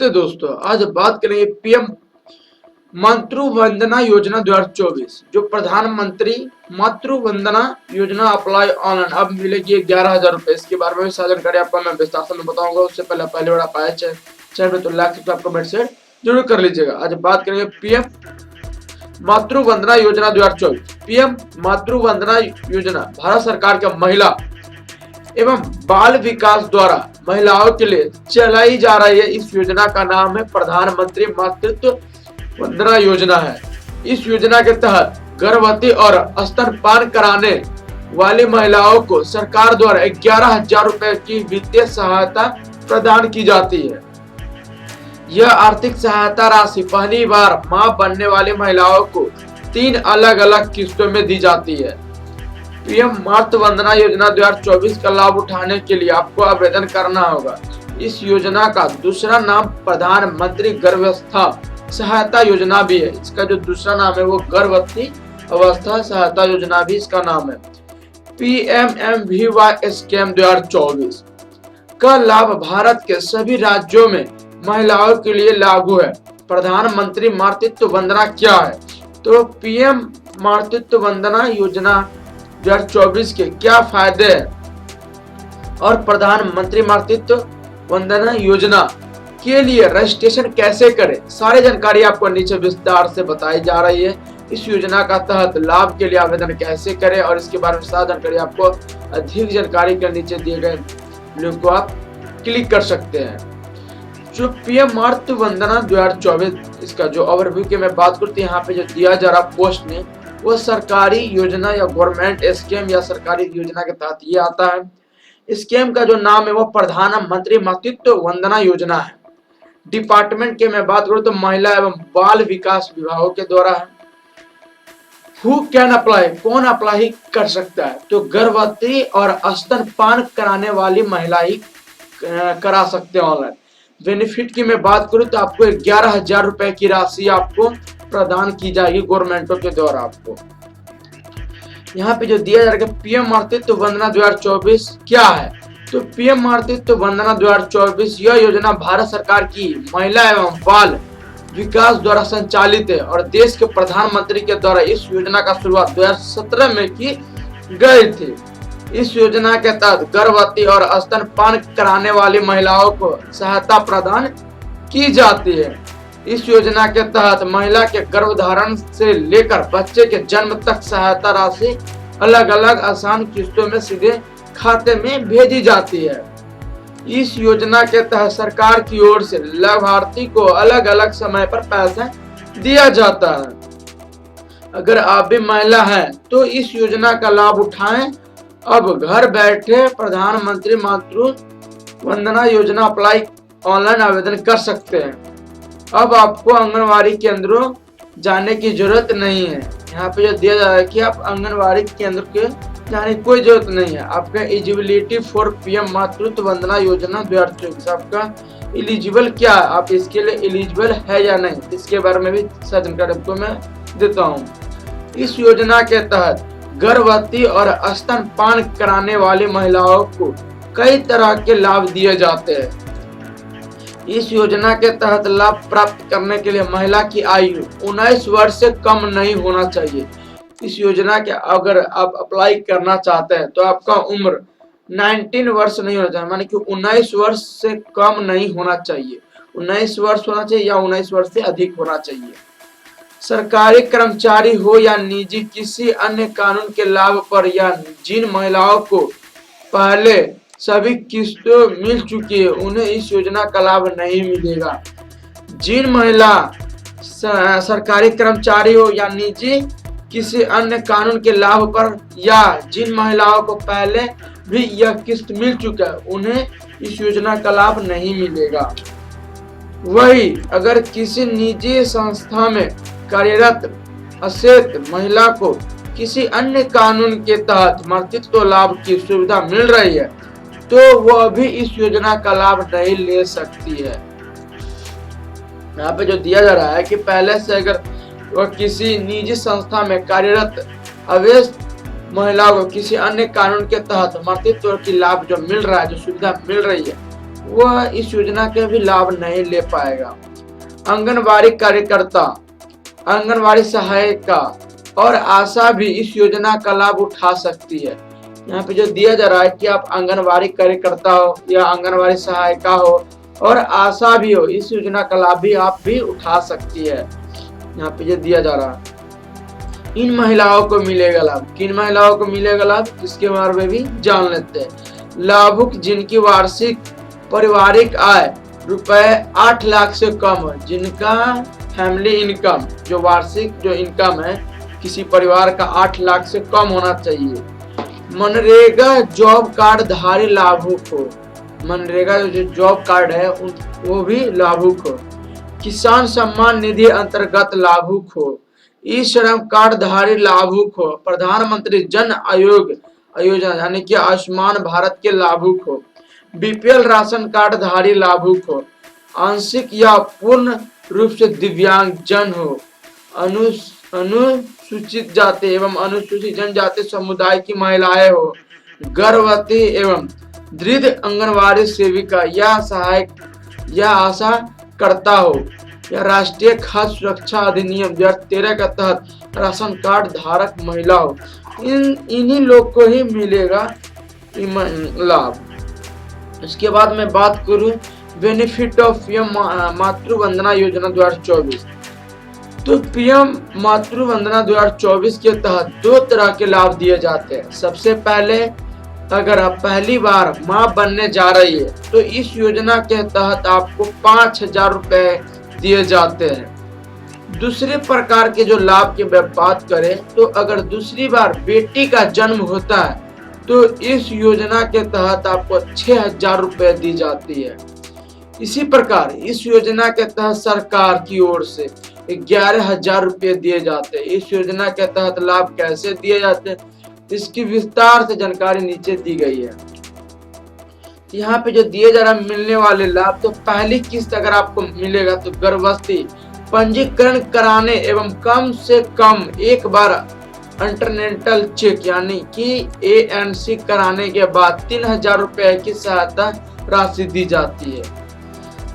नमस्ते दोस्तों, आज बात करेंगे पीएम मातृ वंदना योजना 2024। जो प्रधानमंत्री मातृ वंदना योजना अप्लाई ऑनलाइन अब मिलेगी 11,000 रुपए। इसके बारे में भी सारी जानकारी आपको मैं विस्तार से बताऊंगा। उससे पहले बार आप आए चैनल में तो लाइक सब्सक्राइब कमेंट शेयर जरूर कर लीजिएगा। आज बात करेंगे पीएम मातृ वंदना योजना 2024। पीएम मातृ वंदना योजना भारत सरकार के महिला एवं बाल विकास द्वारा महिलाओं के लिए चलाई जा रही है। इस योजना का नाम है प्रधानमंत्री मातृत्व वंदना योजना है। इस योजना के तहत गर्भवती और स्तनपान कराने वाली महिलाओं को सरकार द्वारा 11,000 रुपए की वित्तीय सहायता प्रदान की जाती है। यह आर्थिक सहायता राशि पहली बार मां बनने वाली महिलाओं को 3 अलग अलग किस्तों में दी जाती है। पीएम मातृ वंदना योजना 2024 का लाभ उठाने के लिए आपको आवेदन करना होगा। इस योजना का दूसरा नाम प्रधानमंत्री गर्भावस्था सहायता योजना भी है। इसका जो दूसरा नाम है वो गर्भवती अवस्था सहायता योजना भी इसका नाम है। PMMVY स्कीम 2024 का लाभ भारत के सभी राज्यों में महिलाओं के लिए लागू है। प्रधानमंत्री मातृत्व वंदना क्या है? तो पीएम मातृत्व वंदना योजना 2024 के क्या फायदे हैं और प्रधानमंत्री मातृत्व वंदना योजना के लिए रजिस्ट्रेशन कैसे करें, सारी जानकारी आपको नीचे विस्तार से बताई जा रही है। इस योजना का तहत लाभ के लिए आवेदन कैसे करें और इसके बारे में सारी जानकारी आपको अधिक जानकारी के नीचे दिए गए लिंक को आप क्लिक कर सकते हैं। जो पीएम मातृत्व वंदना 2024 इसका जो ओवरव्यू की मैं बात करती हूँ, यहाँ पे जो दिया जा रहा पोस्ट में वो सरकारी योजना या गवर्नमेंट स्कीम या सरकारी योजना के तहत ये आता है। स्कीम का जो नाम है वो प्रधानमंत्री मातृत्व वंदना योजना है। डिपार्टमेंट के मैं बात करूं तो महिला एवं बाल विकास विभागों के द्वारा है। हु कैन अप्लाई, कौन अप्लाई कर सकता है? तो गर्भवती और स्तनपान कराने वाली महिला ही करा सकते हैं ऑनलाइन। बेनिफिट की मैं बात करूं तो आपको 11,000 रुपए की राशि आपको प्रदान की जाएगी गवर्नमेंटों के द्वारा। आपको यहाँ पे जो दिया जा रहा है पीएम मातृत्व वंदना 2024 क्या है? तो पीएम मातृत्व वंदना 2024 यह योजना भारत सरकार की महिला एवं बाल विकास द्वारा संचालित है और देश के प्रधानमंत्री के द्वारा इस योजना का शुरुआत 2017 में की गई थी। इस योजना के तहत गर्भवती और स्तनपान कराने वाली महिलाओं को सहायता प्रदान की जाती है। इस योजना के तहत महिला के गर्भधारण से लेकर बच्चे के जन्म तक सहायता राशि अलग अलग आसान किस्तों में सीधे खाते में भेजी जाती है। इस योजना के तहत सरकार की ओर से लाभार्थी को अलग अलग समय पर पैसा दिया जाता है। अगर आप भी महिला हैं तो इस योजना का लाभ उठाएं। अब घर बैठे प्रधानमंत्री मातृ वंदना योजना अप्लाई ऑनलाइन आवेदन कर सकते हैं। अब आपको आंगनवाड़ी केंद्रों जाने की जरूरत नहीं है। यहाँ पे जो दिया जा रहा है कि आप आंगनवाड़ी केंद्र के जाने की कोई जरूरत नहीं है। आपका एलिजिबिलिटी फॉर पीएम मातृत्व वंदना योजना 2024 आपका एलिजिबल क्या है, आप इसके लिए एलिजिबल है या नहीं, इसके बारे में भी जानकारी आपको मैं देता हूँ। इस योजना के तहत गर्भवती और स्तनपान कराने वाली महिलाओं को कई तरह के लाभ दिए जाते हैं। इस योजना के तहत लाभ प्राप्त करने के लिए महिला की आयु 19 वर्ष से कम नहीं होना चाहिए। इस योजना के अगर आप अप्लाई करना चाहते हैं तो आपका उम्र 19 वर्ष नहीं होना चाहिए, माने कि 19 वर्ष से कम नहीं होना चाहिए। 19 वर्ष होना चाहिए या 19 वर्ष से अधिक होना चाहिए। सरकारी कर्मचारी हो या निजी किसी अन्य कानून के लाभ पर या जिन महिलाओं को पहले सभी किस्तों मिल चुकी है उन्हें इस योजना का लाभ नहीं मिलेगा। जिन महिला सरकारी कर्मचारी हो या निजी किसी अन्य कानून के लाभ पर या जिन महिलाओं को पहले भी यह किस्त मिल चुका है उन्हें इस योजना का लाभ नहीं मिलेगा। वही अगर किसी निजी संस्था में कार्यरत अशेष महिला को किसी अन्य कानून के तहत मातृत्व लाभ की सुविधा मिल रही है तो वह भी इस योजना का लाभ नहीं ले सकती है। यहाँ पे जो दिया जा रहा है कि पहले से अगर वह किसी निजी संस्था में कार्यरत अवैध महिला को किसी अन्य कानून के तहत मातृत्व की लाभ जो मिल रहा है, जो सुविधा मिल रही है, वह इस योजना के भी लाभ नहीं ले पाएगा। आंगनबाड़ी कार्यकर्ता, आंगनबाड़ी सहायिका और आशा भी इस योजना का लाभ उठा सकती है। यहाँ पे जो दिया जा रहा है कि आप आंगनबाड़ी कार्यकर्ता हो या आंगनबाड़ी सहायिका हो और आशा भी हो, इस योजना का लाभ भी आप भी उठा सकती है। यहाँ पे जो दिया जा रहा है, इन महिलाओं को मिलेगा लाभ। किन महिलाओं को मिलेगा लाभ, इसके बारे में भी जान लेते हैं। लाभुक जिनकी वार्षिक पारिवारिक आय रुपए 8 लाख से कम है, जिनका फैमिली इनकम जो वार्षिक जो इनकम है किसी परिवार का 8 लाख से कम होना चाहिए। मनरेगा जॉब कार्ड धारी लाभुक हो, मनरेगा जो जॉब कार्ड है वो भी लाभुक हो। किसान सम्मान निधि अंतर्गत लाभुक हो। ई श्रम कार्ड धारी लाभुक हो। प्रधानमंत्री जन आयोग योजना यानी कि आयुष्मान भारत के लाभुक हो। बीपीएल राशन कार्ड धारी लाभुक हो। आंशिक या पूर्ण रूप से दिव्यांग जन हो। अनुसूचित जाति एवं अनुसूचित जनजाति समुदाय की महिलाएं हो। गर्भवती एवं वृद्ध आंगनबाड़ी सेविका या सहायक या आशा करता हो या राष्ट्रीय खाद्य सुरक्षा अधिनियम 2013 के तहत राशन कार्ड धारक महिला हो। इन्हीं लोग को ही मिलेगा लाभ। इसके बाद मैं बात करूं बेनिफिट ऑफ पीएम मातृ वंदना योजना 2024। तो पीएम मातृ वंदना 2024 के तहत 2 तरह के लाभ दिए जाते हैं। सबसे पहले, अगर आप पहली बार मां बनने जा रही है तो इस योजना के तहत आपको 5,000 रुपए दिए जाते हैं। दूसरे प्रकार के जो लाभ की बात करें तो अगर दूसरी बार बेटी का जन्म होता है तो इस योजना के तहत आपको 6,000 रुपए दी जाती है। इसी प्रकार इस योजना के तहत सरकार की ओर से 11,000 रुपए दिए जाते हैं। इस योजना के तहत लाभ कैसे दिए जाते हैं इसकी विस्तार से जानकारी नीचे दी गई है। यहाँ पे जो दिए जा रहा है मिलने वाले लाभ, तो पहली किस्त अगर आपको मिलेगा तो गर्भवती पंजीकरण कराने एवं कम से कम एक बार अंटरनेटल चेक यानी कि ANC कराने के बाद 3,000 रुपए की सहायता राशि दी जाती है।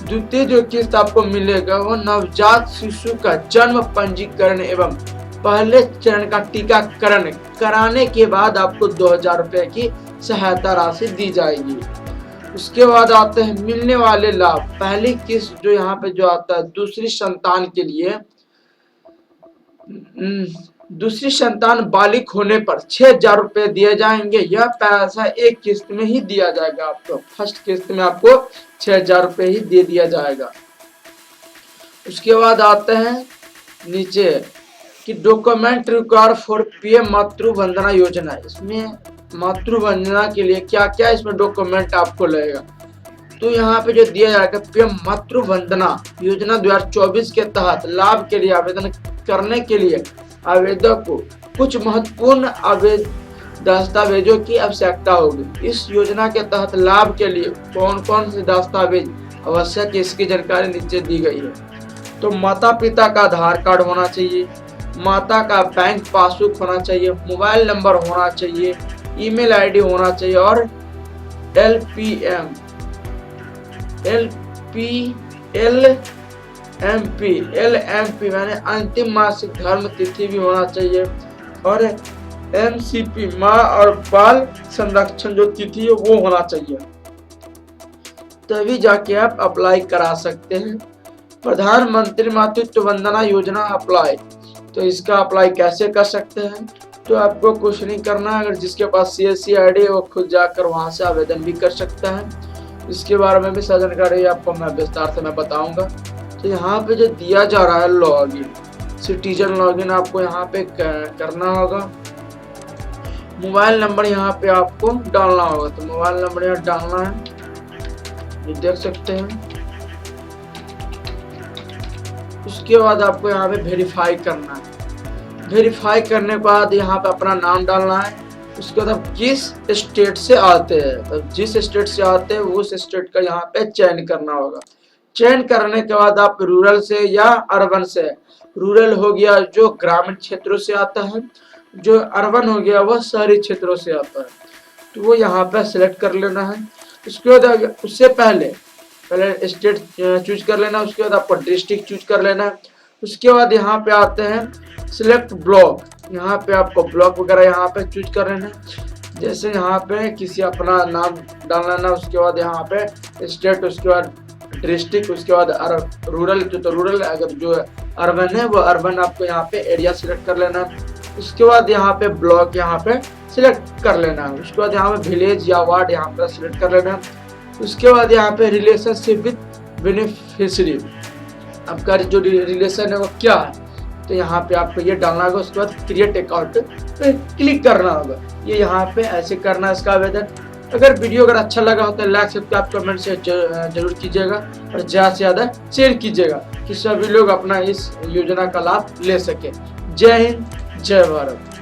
द्वितीय जो किस्त आपको मिलेगा वो नवजात शिशु का जन्म पंजीकरण एवं पहले चरण का टीकाकरण कराने के बाद आपको 2,000 रुपए की सहायता राशि दी जाएगी। उसके बाद आते हैं मिलने वाले लाभ। पहली किस्त जो यहाँ पे जो आता है दूसरी संतान के लिए, दूसरी संतान बालिक होने पर 6,000 रुपए दिए जाएंगे। यह पैसा एक किस्त में ही दिया जाएगा आपको। फर्स्ट किस्त में आपको 6,000 रुपए ही दे दिया जाएगा। उसके बाद आते हैं नीचे कि डॉक्यूमेंट रिक्वायर फॉर पीएम मातृ वंदना योजना। इसमें मातृ वंदना के लिए क्या क्या इसमें डॉक्यूमेंट आपको लगेगा, तो यहाँ पे जो दिया जाएगा पीएम मातृ वंदना योजना 2024 के तहत लाभ के लिए आवेदन करने के लिए आवेदक को कुछ महत्वपूर्ण दस्तावेजों की आवश्यकता होगी। इस योजना के तहत लाभ के लिए कौन कौन से दस्तावेज आवश्यक है इसकी जानकारी नीचे दी गई है। तो माता पिता का आधार कार्ड होना चाहिए, माता का बैंक पासबुक होना चाहिए, मोबाइल नंबर होना चाहिए, ईमेल आईडी होना चाहिए और LMP माने अंतिम मासिक धर्म तिथि भी होना चाहिए और MCP माँ और बाल संरक्षण जो तिथि है वो होना चाहिए, तभी जाके आप अप्लाई करा सकते हैं। प्रधानमंत्री मातृत्व वंदना योजना अप्लाई, तो इसका अप्लाई कैसे कर सकते हैं, तो आपको कुछ नहीं करना है। अगर जिसके पास CSC ID है वो खुद जाकर वहां से आवेदन भी कर सकता है। इसके बारे में भी सारी जानकारी आपको मैं विस्तार से मैं बताऊंगा। तो यहाँ पे जो दिया जा रहा है लॉगिन, सिटीजन लॉगिन आपको यहाँ पे करना होगा। मोबाइल नंबर यहाँ पे आपको डालना होगा, तो मोबाइल नंबर यहाँ डालना है, ये देख सकते हैं। उसके बाद आपको यहाँ पे वेरीफाई करना है। वेरीफाई करने के बाद यहाँ पे अपना नाम डालना है। उसके बाद आप किस स्टेट से आते हैं, तो जिस स्टेट से आते हैं उस स्टेट का यहाँ पे चयन करना होगा। चयन करने के बाद आप रूरल से या अर्बन से, रूरल हो गया जो ग्रामीण क्षेत्रों से आता है, जो अर्बन हो गया वह शहरी क्षेत्रों से आता है, तो वो यहाँ पे सिलेक्ट कर लेना है। उसके बाद उससे पहले पहले स्टेट चूज कर लेना, उसके बाद आपको डिस्ट्रिक्ट चूज कर लेना है। उसके बाद यहाँ पे आते हैं सिलेक्ट ब्लॉक, यहाँ पे आपको ब्लॉक वगैरह यहाँ पे चूज कर लेना है। जैसे यहाँ पे किसी अपना नाम डाल लेना, उसके बाद यहाँ पे स्टेट, उसके बाद डिस्ट्रिक्ट, उसके बाद रूरल तो रूरल, अगर जो अर्बन है वो अर्बन आपको यहाँ पे एरिया सिलेक्ट कर लेना है। उसके बाद यहाँ पे ब्लॉक यहाँ पे सिलेक्ट कर लेना है। उसके बाद यहाँ पे विलेज या वार्ड यहाँ पे सिलेक्ट कर लेना है। उसके बाद यहाँ पे रिलेशनशिप विद बेनिफिशियरी, आपका जो रिलेशन है वो क्या है, तो यहाँ पे आपको ये डालना होगा। उसके बाद क्रिएट अकाउंट पे क्लिक करना होगा। ये यहाँ पे ऐसे करना है इसका आवेदन। अगर वीडियो अगर अच्छा लगा हो तो लाइक सब्सक्राइब कमेंट से जरूर कीजिएगा और ज़्यादा से ज़्यादा शेयर कीजिएगा कि सभी लोग अपना इस योजना का लाभ ले सके। जय हिंद, जय भारत।